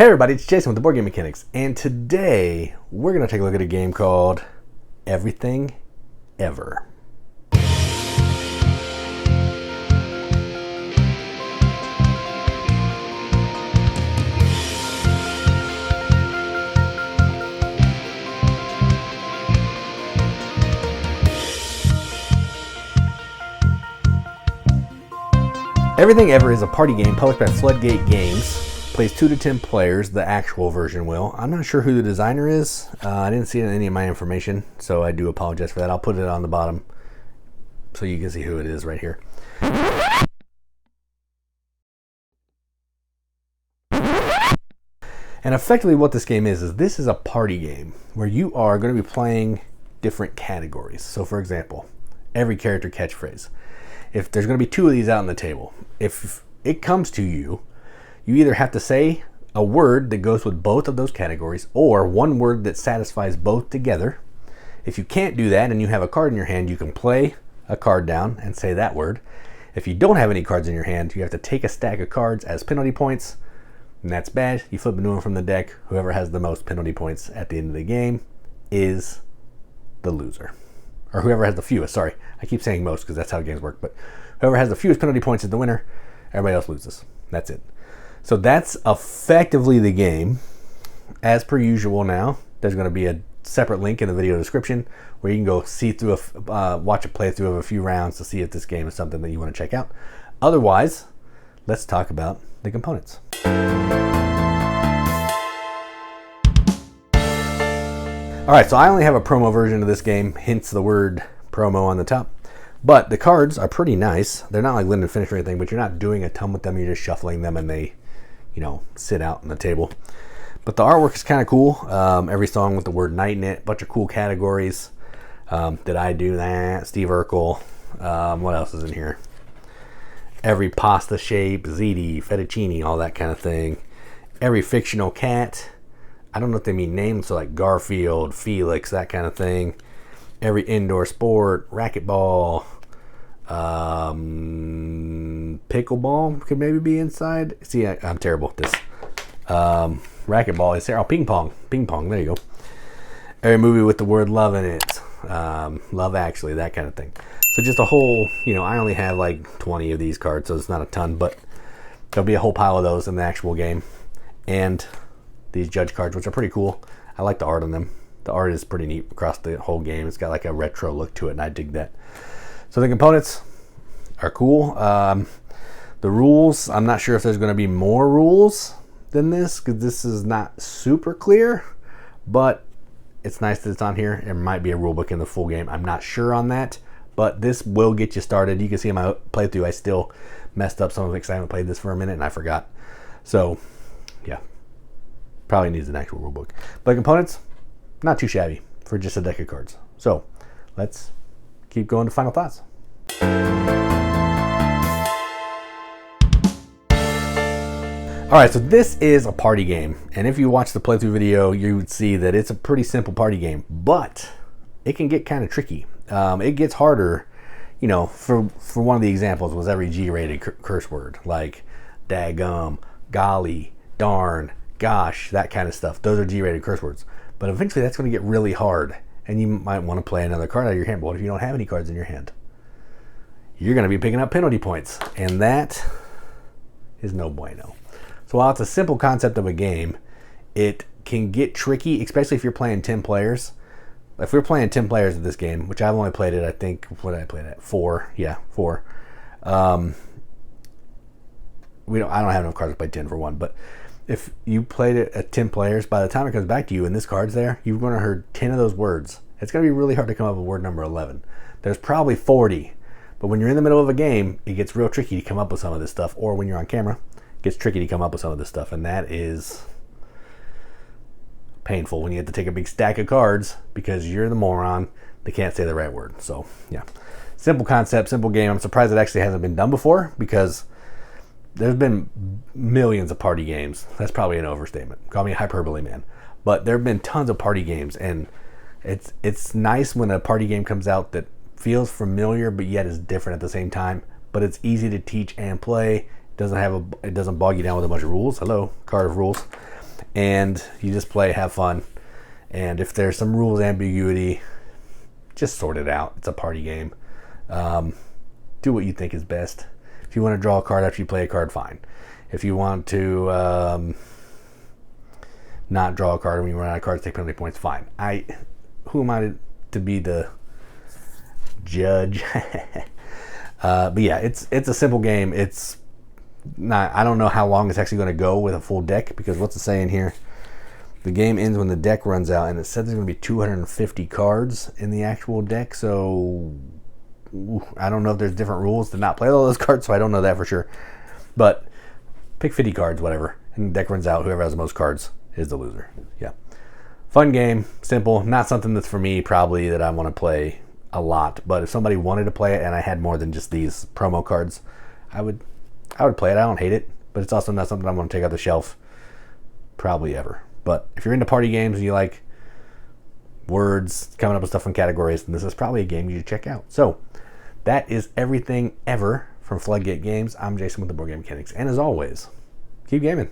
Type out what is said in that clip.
Hey everybody, it's Jason with the Board Game Mechanics, and today we're going to take a look at a game called Everything Ever. Everything Ever is a party game published by Floodgate Games. Plays 2 to 10 players, the actual version will. I'm not sure who the designer is. I didn't see it in any of my information, so I do apologize for that. I'll put it on the bottom so you can see who it is right here. And effectively what this game is this is a party game where you are going to be playing different categories. So for example, every character catchphrase. If there's going to be 2 of these out on the table, if it comes to you, you either have to say a word that goes with both of those categories or one word that satisfies both together. If you can't do that and you have a card in your hand, you can play a card down and say that word. If you don't have any cards in your hand, you have to take a stack of cards as penalty points, and that's bad. You flip a new one from the deck. Whoever has the most penalty points at the end of the game is the loser. Or whoever has the fewest, sorry. I keep saying most because that's how games work, but whoever has the fewest penalty points is the winner. Everybody else loses. That's it. So that's effectively the game. As per usual now, there's going to be a separate link in the video description where you can go see through watch a playthrough of a few rounds to see if this game is something that you want to check out. Otherwise, let's talk about the components. Alright, so I only have a promo version of this game, hence the word promo on the top. But the cards are pretty nice. They're not like limited finish or anything, but you're not doing a ton with them. You're just shuffling them and they, sit out on the table. But the artwork is kind of cool. Every song with the word night in it. Bunch of cool categories. Did I do that? Steve Urkel. What else is in here? Every pasta shape, ziti, fettuccine, all that kind of thing. Every fictional cat. I don't know if they mean names, so like Garfield, Felix, that kind of thing. Every indoor sport, racquetball, pickleball could maybe be inside. See, I'm terrible at this. Racquetball is there. Oh, ping pong. There you go. Every movie with the word love in it. Love Actually, that kind of thing. So just a whole, I only have like 20 of these cards, so it's not a ton, but there'll be a whole pile of those in the actual game. And these judge cards, which are pretty cool. I like the art on them. The art is pretty neat across the whole game. It's got like a retro look to it, and I dig that. So the components are cool. The rules, I'm not sure if there's going to be more rules than this, because this is not super clear, but it's nice that it's on here. There might be a rule book in the full game. I'm not sure on that, but this will get you started. You can see in my playthrough, I still messed up some of it because I haven't played this for a minute and I forgot. So, yeah, probably needs an actual rule book. But components, not too shabby for just a deck of cards. So let's keep going to final thoughts. All right, so this is a party game. And if you watch the playthrough video, you would see that it's a pretty simple party game, but it can get kind of tricky. It gets harder, for one of the examples was every G-rated curse word, like daggum, golly, darn, gosh, that kind of stuff. Those are G-rated curse words. But eventually that's going to get really hard, and you might want to play another card out of your hand. But what if you don't have any cards in your hand? You're going to be picking up penalty points, and that is no bueno. So while it's a simple concept of a game, it can get tricky, especially if you're playing 10 players. If we're playing 10 players of this game, which I've only played it, I think, what did I play it at? 4. Yeah, 4. I don't have enough cards to play 10 for one, but if you played it at 10 players, by the time it comes back to you and this card's there, you're going to hear 10 of those words. It's going to be really hard to come up with word number 11. There's probably 40, but when you're in the middle of a game, it gets real tricky to come up with some of this stuff, or when you're on camera, it gets tricky to come up with some of this stuff, and that is painful when you have to take a big stack of cards because you're the moron that can't say the right word. So, yeah. Simple concept, simple game. I'm surprised it actually hasn't been done before because there's been millions of party games. That's probably an overstatement. Call me a hyperbole man. But there have been tons of party games, and it's nice when a party game comes out that feels familiar but yet is different at the same time. But it's easy to teach and play. It doesn't bog you down with a bunch of rules. Hello, card of rules. and you just play, have fun. And if there's some rules ambiguity, just sort it out. It's a party game. Do what you think is best. If you want to draw a card after you play a card, fine. If you want to not draw a card when you run out of cards, take penalty points, fine. Who am I to be the judge? But yeah, it's a simple game. It's not. I don't know how long it's actually going to go with a full deck, because what's it saying here? The game ends when the deck runs out, and it said there's going to be 250 cards in the actual deck. So I don't know if there's different rules to not play all those cards, so I don't know that for sure. But pick 50 cards, whatever, and the deck runs out. Whoever has the most cards is the loser. Yeah, fun game, simple. Not something that's for me probably that I want to play a lot. But if somebody wanted to play it and I had more than just these promo cards, I would play it. I don't hate it, but it's also not something I'm going to take off the shelf probably ever. But if you're into party games and you like words, coming up with stuff in categories, then this is probably a game you should check out. So that is everything ever from Floodgate Games. I'm Jason with the Board Game Mechanics, and as always, keep gaming.